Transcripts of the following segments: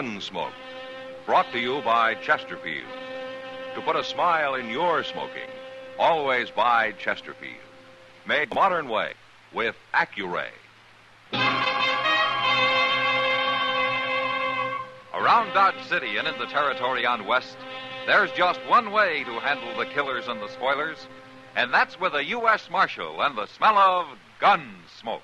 Gunsmoke, brought to you by Chesterfield. To put a smile in your smoking, always buy Chesterfield. Made modern way with Accuray. Around Dodge City and in the territory on West, there's just one way to handle the killers and the spoilers, and that's with a U.S. Marshal and the smell of Gunsmoke.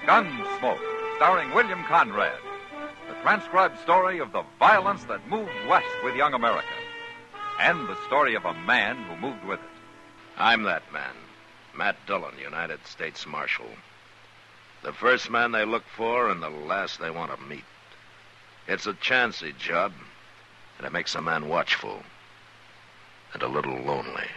Gunsmoke, starring William Conrad. The transcribed story of the violence that moved west with young America. And the story of a man who moved with it. I'm that man, Matt Dillon, United States Marshal. The first man they look for and the last they want to meet. It's a chancy job, and it makes a man watchful and a little lonely.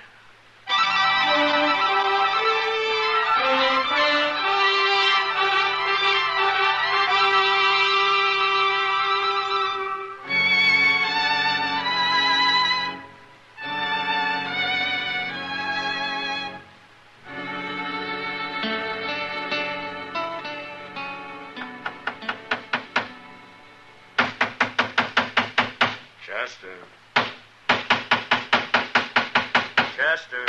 Chester!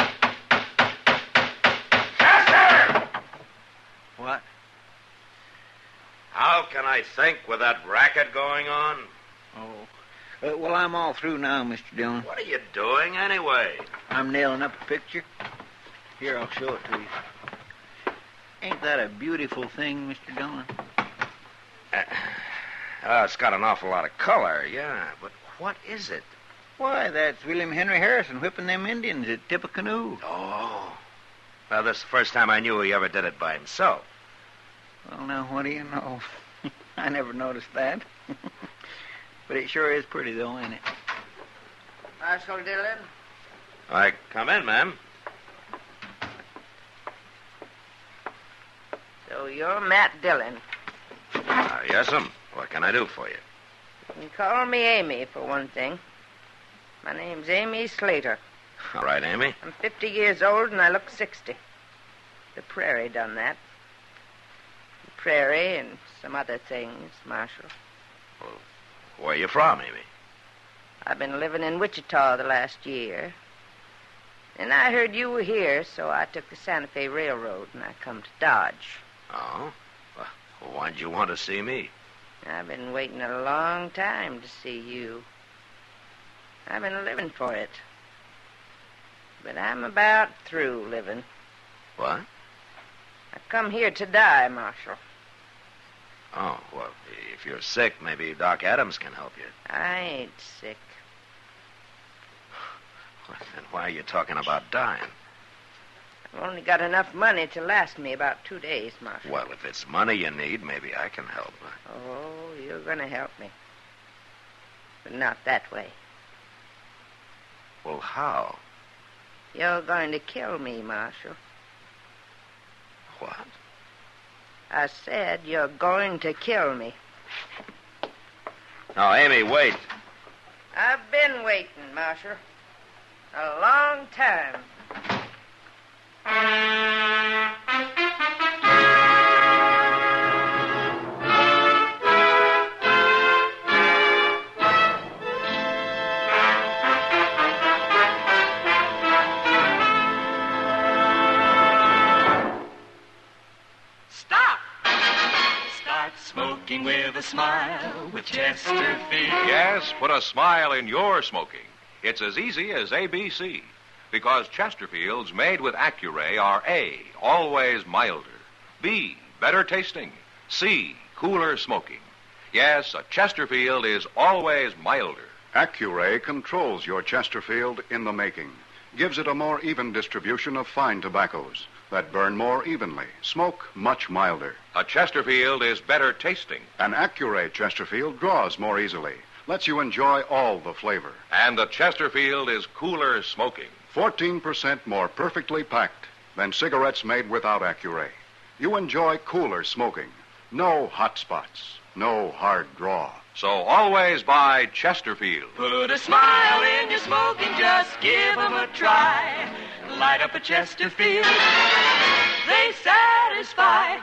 What? How can I think with that racket going on? Oh. Well, I'm all through now, Mr. Dillon. What are you doing anyway? I'm nailing up a picture. Here, I'll show it to you. Ain't that a beautiful thing, Mr. Dillon? It's got an awful lot of color, yeah, but what is it? Why, that's William Henry Harrison whipping them Indians at Tippecanoe. Oh. Well, this is the first time I knew he ever did it by himself. Well, now, what do you know? I never noticed that. But it sure is pretty, though, ain't it? Marshal Dillon? Come in, ma'am. So you're Matt Dillon. Yes'm. What can I do for you? You can call me Amy, for one thing. My name's Amy Slater. All right, Amy. I'm 50 years old, and I look 60. The prairie done that. The prairie and some other things, Marshal. Well, where are you from, Amy? I've been living in Wichita the last year. And I heard you were here, so I took the Santa Fe Railroad, and I come to Dodge. Oh? Well, why'd you want to see me? I've been waiting a long time to see you. I've been living for it. But I'm about through living. What? I come here to die, Marshal. Oh, well, if you're sick, maybe Doc Adams can help you. I ain't sick. Well, then why are you talking about dying? I've only got enough money to last me about 2 days, Marshal. Well, if it's money you need, maybe I can help. Oh, you're going to help me. But not that way. Well, how? You're going to kill me, Marshal. What? I said you're going to kill me. No, Amy, wait. I've been waiting, Marshal. A long time. Smoking with a smile with Chesterfield. Yes, put a smile in your smoking. It's as easy as ABC. Because Chesterfields made with Accuray are A, always milder. B, better tasting. C, cooler smoking. Yes, a Chesterfield is always milder. Accuray controls your Chesterfield in the making. Gives it a more even distribution of fine tobaccos that burn more evenly, smoke much milder. A Chesterfield is better tasting. An Accuray Chesterfield draws more easily, lets you enjoy all the flavor. And the Chesterfield is cooler smoking. 14% more perfectly packed than cigarettes made without Accuray. You enjoy cooler smoking, No hot spots. No hard draw. So always buy Chesterfield. Put a smile in your smoke and just give 'em a try. Light up a Chesterfield. They satisfy.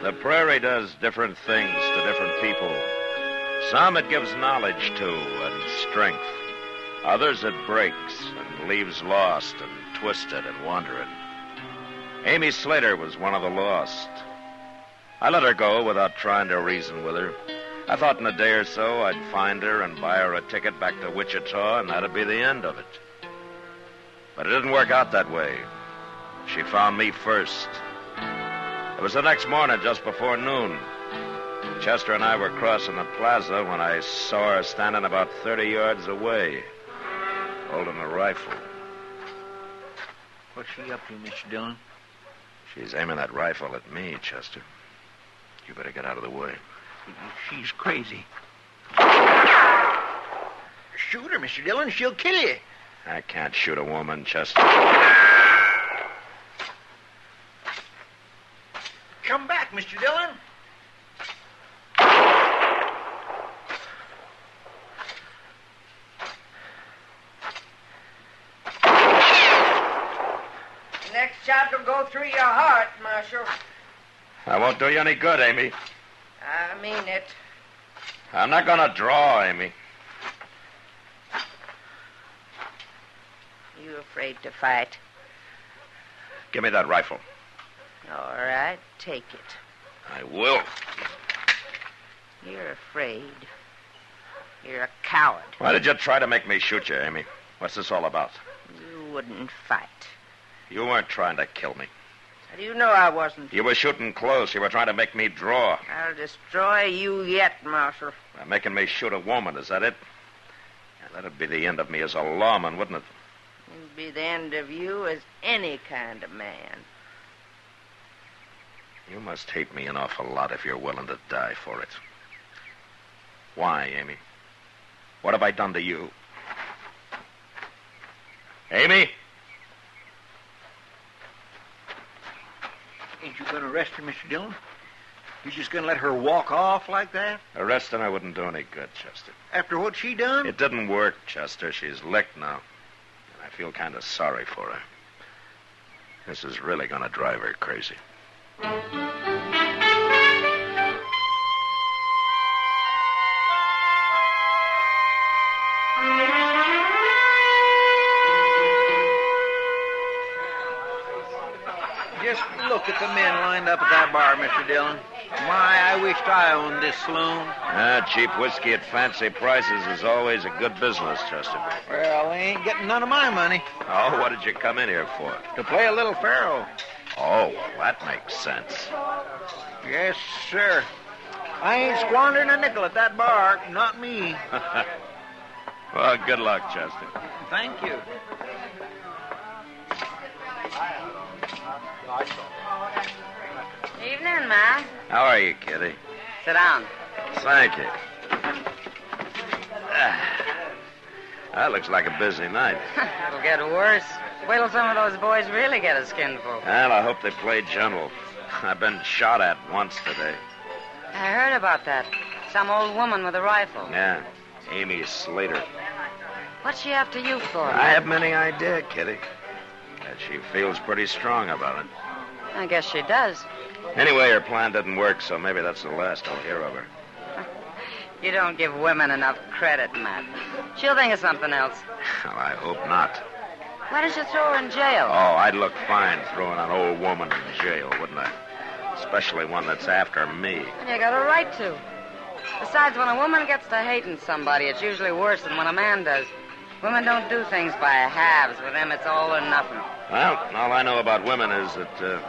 The prairie does different things to different people. Some it gives knowledge to and strength. Others it breaks and leaves lost and twisted and wandering. Amy Slater was one of the lost. I let her go without trying to reason with her. I thought in a day or so I'd find her and buy her a ticket back to Wichita, and that'd be the end of it. But it didn't work out that way. She found me first. It was the next morning, just before noon. Chester and I were crossing the plaza when I saw her standing about 30 yards away, holding a rifle. What's she up to, Mr. Dillon? She's aiming that rifle at me, Chester. You better get out of the way. She's crazy. Shoot her, Mr. Dillon. She'll kill you. I can't shoot a woman, Chester. Come back, Mr. Dillon. The next shot will go through your heart, Marshal. I won't do you any good, Amy. I mean it. I'm not going to draw, Amy. You afraid to fight? Give me that rifle. All right, take it. I will. You're afraid. You're a coward. Why did you try to make me shoot you, Amy? What's this all about? You wouldn't fight. You weren't trying to kill me. How do you know I wasn't? You were shooting close. You were trying to make me draw. I'll destroy you yet, Marshal. By making me shoot a woman, is that it? Yeah, that'd be the end of me as a lawman, wouldn't it? It'd be the end of you as any kind of man. You must hate me an awful lot if you're willing to die for it. Why, Amy? What have I done to you? Amy? Ain't you going to arrest her, Mr. Dillon? You just going to let her walk off like that? Arresting her wouldn't do any good, Chester. After what she done? It didn't work, Chester. She's licked now. And I feel kind of sorry for her. This is really going to drive her crazy. Just look at the men lined up at that bar, Mr. Dillon. My, I wished I owned this saloon. Cheap whiskey at fancy prices is always a good business, Chester. Well, they ain't getting none of my money. Oh, what did you come in here for? To play a little faro. Oh, well, that makes sense. Yes, sir. I ain't squandering a nickel at that bar. Not me. Well, good luck, Chester. Thank you. Evening, Ma. How are you, Kitty? Sit down. Thank you. That looks like a busy night. It'll get worse. Wait till some of those boys really get a skinful. Well, I hope they play general. I've been shot at once today. I heard about that. Some old woman with a rifle. Yeah, Amy Slater. What's she after you for? I haven't any idea, Kitty. But she feels pretty strong about it. I guess she does. Anyway, her plan didn't work, so maybe that's the last I'll hear of her. You don't give women enough credit, Matt. She'll think of something else. Well, I hope not. Why don't you throw her in jail? Oh, I'd look fine throwing an old woman in jail, wouldn't I? Especially one that's after me. And you got a right to. Besides, when a woman gets to hating somebody, it's usually worse than when a man does. Women don't do things by halves. With them, it's all or nothing. Well, all I know about women is that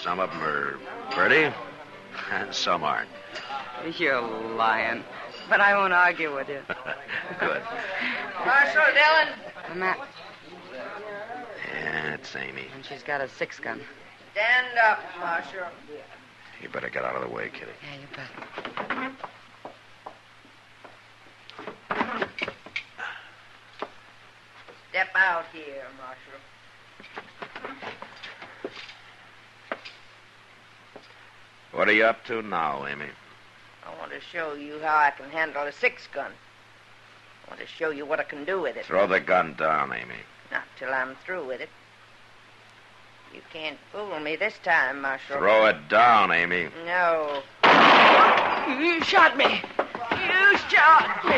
some of them are pretty and some aren't. You're lying. But I won't argue with you. Good. Marshal Dillon. Matt. Yeah, it's Amy. And she's got a 6-gun. Stand up, Marshal. You better get out of the way, Kitty. Yeah, you bet. Step out here, Marshal. What are you up to now, Amy? I want to show you how I can handle a 6-gun. I want to show you what I can do with it. Throw the gun down, Amy. Not till I'm through with it. You can't fool me this time, Marshal. Throw it down, Amy. No. You shot me. You shot me.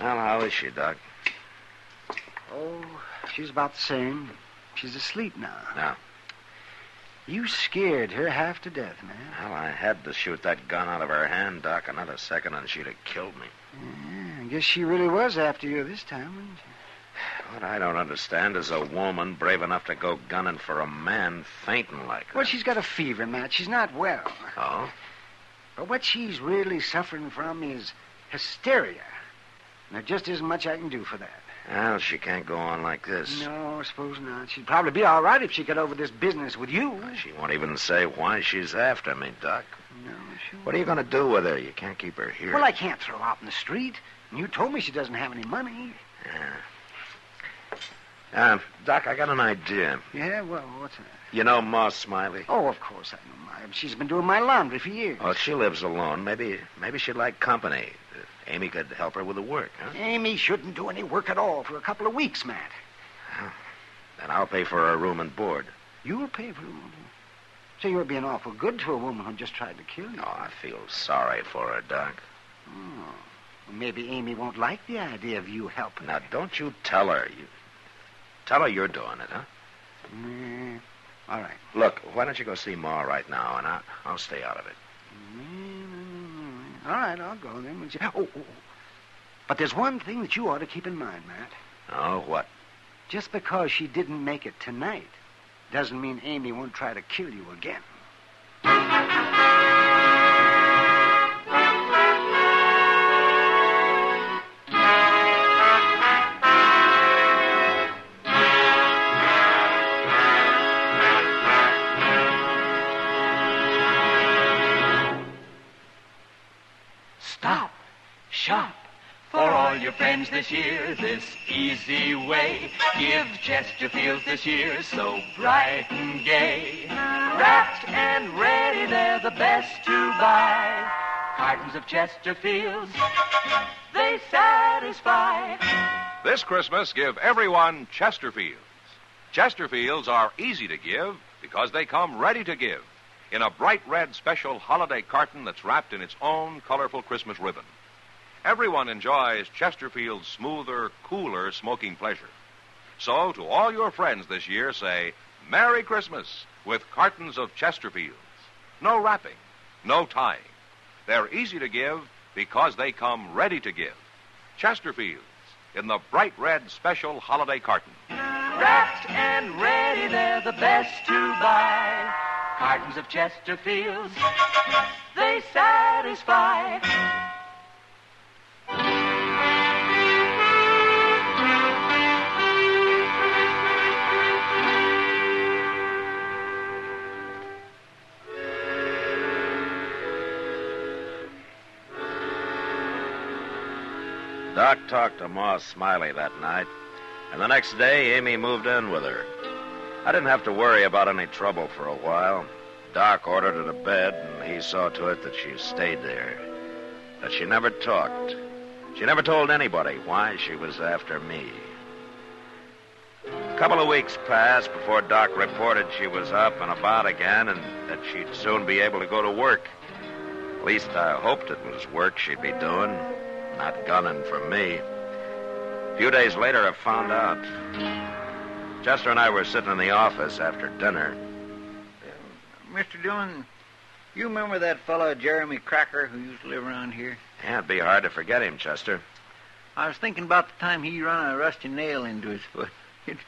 Well, how is she, Doc? Oh, she's about the same. She's asleep now. No. You scared her half to death, man. Well, I had to shoot that gun out of her hand, Doc. Another second and she'd have killed me. Yeah, I guess she really was after you this time, wasn't she? What I don't understand is a woman brave enough to go gunning for a man fainting like her. Well, she's got a fever, Matt. She's not well. Oh? But what she's really suffering from is hysteria. And there just isn't much I can do for that. Well, she can't go on like this. No, I suppose not. She'd probably be all right if she got over this business with you. She won't even say why she's after me, Doc. No, she won't. What are you going to do with her? You can't keep her here. Well, I can't throw her out in the street. And you told me she doesn't have any money. Doc, I got an idea. Yeah, well, what's that? You know Ma Smiley? Oh, of course I know Maya. She's been doing my laundry for years. Well, she lives alone. Maybe she'd like company. Amy could help her with the work, huh? Amy shouldn't do any work at all for a couple of weeks, Matt. Well, then I'll pay for her room and board. You'll pay for her room? So you're being awful good to a woman who just tried to kill you. Oh, I feel sorry for her, Doc. Oh. Well, maybe Amy won't like the idea of you helping. Now, don't you tell her. Tell her you're doing it, huh? All right. Look, why don't you go see Ma right now, and I'll stay out of it. All right, I'll go then. Oh. But there's one thing that you ought to keep in mind, Matt. Oh, what? Just because she didn't make it tonight doesn't mean Amy won't try to kill you again. Stop. Shop. For all your friends this year, this easy way. Give Chesterfields this year so bright and gay. Wrapped and ready, they're the best to buy. Cartons of Chesterfields, they satisfy. This Christmas, give everyone Chesterfields. Chesterfields are easy to give because they come ready to give in a bright red special holiday carton that's wrapped in its own colorful Christmas ribbon. Everyone enjoys Chesterfield's smoother, cooler smoking pleasure. So, to all your friends this year, say, Merry Christmas with cartons of Chesterfields. No wrapping, no tying. They're easy to give because they come ready to give. Chesterfields in the bright red special holiday carton. Wrapped and ready, they're the best to buy. Cartons of Chesterfields, they satisfy. Doc talked to Ma Smiley that night, and the next day Amy moved in with her. I didn't have to worry about any trouble for a while. Doc ordered her to bed, and he saw to it that she stayed there. That she never talked. She never told anybody why she was after me. A couple of weeks passed before Doc reported she was up and about again and that she'd soon be able to go to work. At least I hoped it was work she'd be doing, not gunning for me. A few days later, I found out. Chester and I were sitting in the office after dinner. Mr. Dillon, you remember that fellow Jeremy Cracker who used to live around here? Yeah, it'd be hard to forget him, Chester. I was thinking about the time he run a rusty nail into his foot. It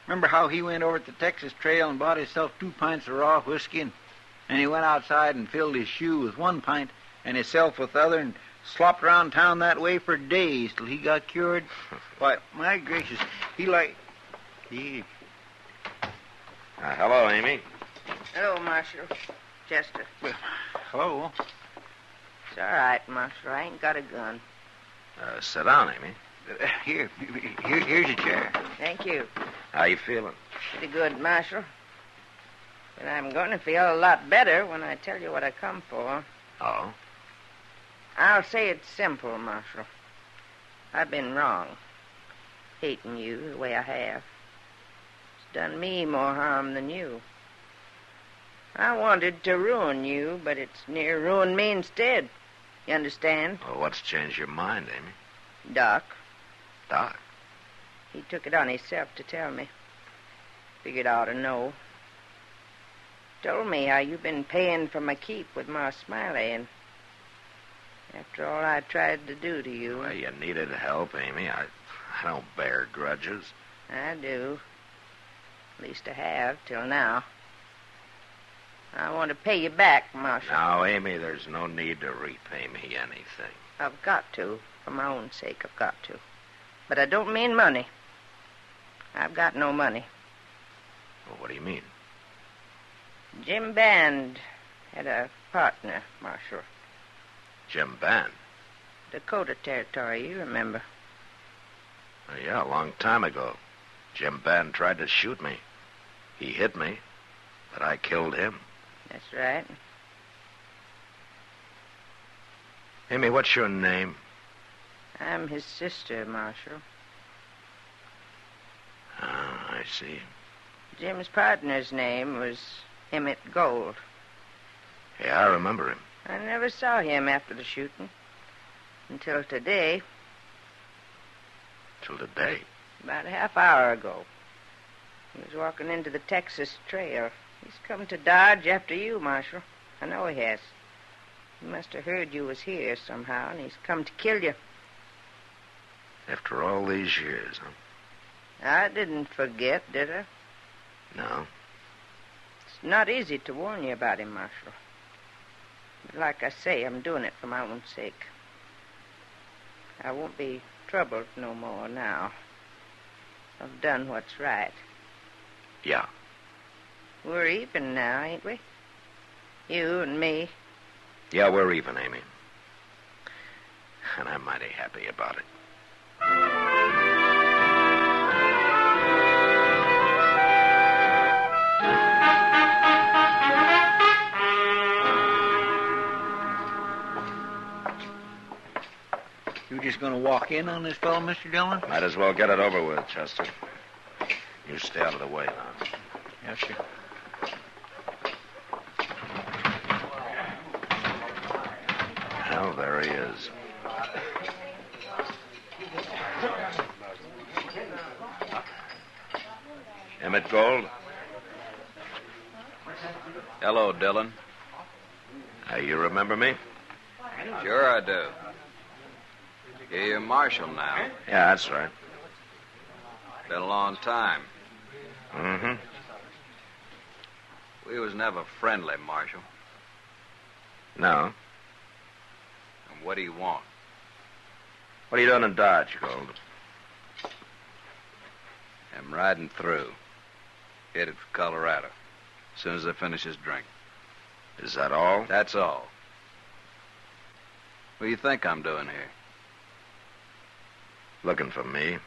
Remember how he went over to the Texas Trail and bought himself 2 pints of raw whiskey, and he went outside and filled his shoe with 1 pint and himself with the other and slopped around town that way for days till he got cured? Why, my gracious, Hello, Amy. Hello, Marshal. Chester. Hello. It's all right, Marshal. I ain't got a gun. Sit down, Amy. Here's your chair. Thank you. How you feeling? Pretty good, Marshal. But I'm going to feel a lot better when I tell you what I come for. Oh? I'll say it's simple, Marshal. I've been wrong. Hating you the way I have. It's done me more harm than you. I wanted to ruin you, but it's near ruined me instead. You understand? Well, what's changed your mind, Amy? Doc. Doc? He took it on himself to tell me. Figured I ought to know. Told me how you've been paying for my keep with Ma Smiley, and after all I tried to do to you... Well, you needed help, Amy. I don't bear grudges. I do. At least I have, till now. I want to pay you back, Marshal. Now, Amy, there's no need to repay me anything. I've got to. For my own sake, I've got to. But I don't mean money. I've got no money. Well, what do you mean? Jim Band had a partner, Marshal. Jim Band? Dakota Territory, you remember. Yeah, a long time ago. Jim Band tried to shoot me. He hit me, but I killed him. That's right. Amy, what's your name? I'm his sister, Marshal. Ah, I see. Jim's partner's name was Emmett Gold. Yeah, I remember him. I never saw him after the shooting. Until today. Till today? About a half hour ago. He was walking into the Texas Trail. He's come to Dodge after you, Marshal. I know he has. He must have heard you was here somehow, and he's come to kill you. After all these years, huh? I didn't forget, did I? No. It's not easy to warn you about him, Marshal. But like I say, I'm doing it for my own sake. I won't be troubled no more now. I've done what's right. Yeah. We're even now, ain't we? You and me. Yeah, we're even, Amy. And I'm mighty happy about it. You just going to walk in on this fellow, Mr. Dillon? Might as well get it over with, Chester. You stay out of the way now. Yes, sir. Well, there he is. Emmett Gold? Hello, Dillon. You remember me? Sure I do. You're Marshal now. Yeah, that's right. Been a long time. Mm-hmm. We was never friendly, Marshal. No. And what do you want? What are you doing in Dodge, Gold? I'm riding through. Headed for Colorado. As soon as I finish this drink. Is that all? That's all. What do you think I'm doing here? Looking for me.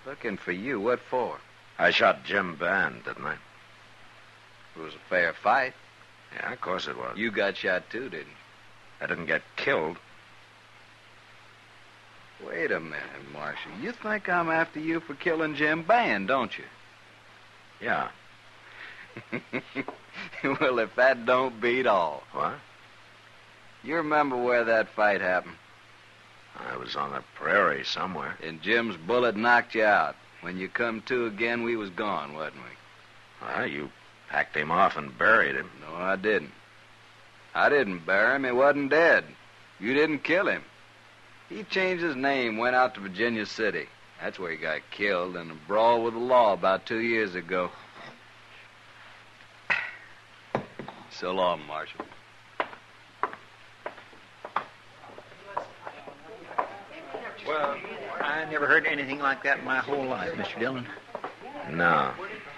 Looking for you. What for? I shot Jim Band, didn't I? It was a fair fight. Yeah, of course it was. You got shot too, didn't you? I didn't get killed. Wait a minute, Marshal. You think I'm after you for killing Jim Band, don't you? Yeah. Well, if that don't beat all. What? You remember where that fight happened? I was on the prairie somewhere. And Jim's bullet knocked you out. When you come to again, we was gone, wasn't we? Well, you packed him off and buried him. No, I didn't. I didn't bury him. He wasn't dead. You didn't kill him. He changed his name, went out to Virginia City. That's where he got killed in a brawl with the law about 2 years ago. So long, Marshal. Well, I never heard anything like that in my whole life, Mr. Dillon. No.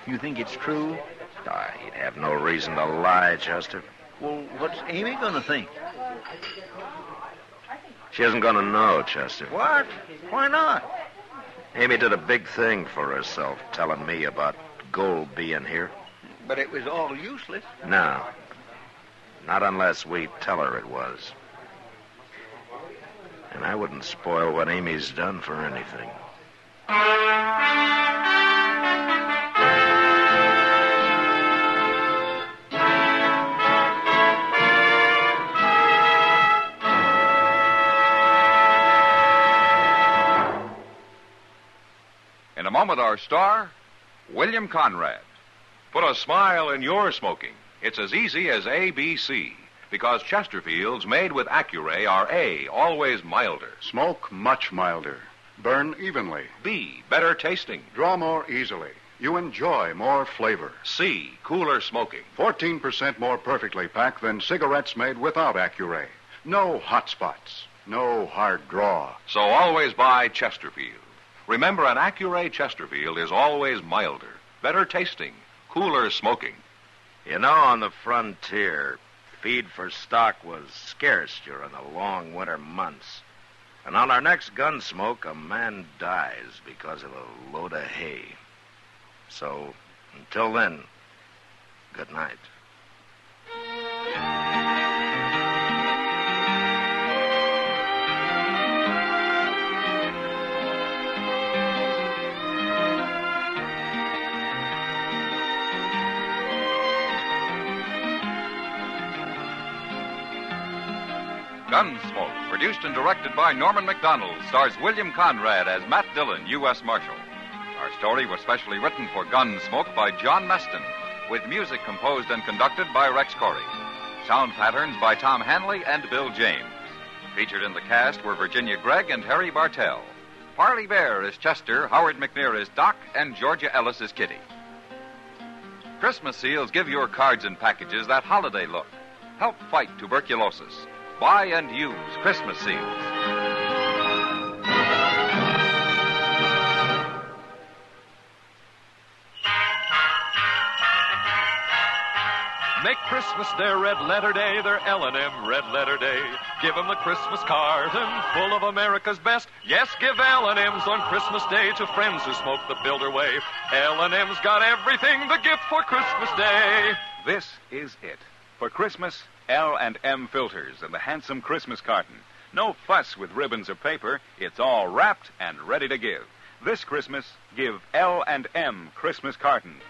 You think it's true? He'd have no reason to lie, Chester. Well, what's Amy going to think? She isn't going to know, Chester. What? Why not? Amy did a big thing for herself, telling me about gold being here. But it was all useless. No. Not unless we tell her it was. And I wouldn't spoil what Amy's done for anything. In a moment, our star, William Conrad. Put a smile in your smoking. It's as easy as ABC, because Chesterfields made with Accuray are A, always milder. Smoke much milder. Burn evenly. B, better tasting. Draw more easily. You enjoy more flavor. C, cooler smoking. 14% more perfectly packed than cigarettes made without Accuray. No hot spots. No hard draw. So always buy Chesterfield. Remember, an Accuray Chesterfield is always milder, better tasting, cooler smoking. You know, on the frontier, feed for stock was scarce during the long winter months. And on our next Gunsmoke, a man dies because of a load of hay. So, until then, good night. Gunsmoke, produced and directed by Norman Macdonnell, stars William Conrad as Matt Dillon, U.S. Marshal. Our story was specially written for Gunsmoke by John Meston, with music composed and conducted by Rex Corey. Sound patterns by Tom Hanley and Bill James. Featured in the cast were Virginia Gregg and Harry Bartell. Parley Baer is Chester, Howard McNear is Doc, and Georgia Ellis is Kitty. Christmas seals give your cards and packages that holiday look. Help fight tuberculosis. Buy and use Christmas seals. Make Christmas their red letter day, their L&M red letter day. Give 'em the Christmas carton full of America's best. Yes, give L&M's on Christmas Day to friends who smoke the Builder way. L&M's got everything, the gift for Christmas Day. This is it. For Christmas, L&M filters and the handsome Christmas carton. No fuss with ribbons or paper. It's all wrapped and ready to give. This Christmas, give L&M Christmas carton.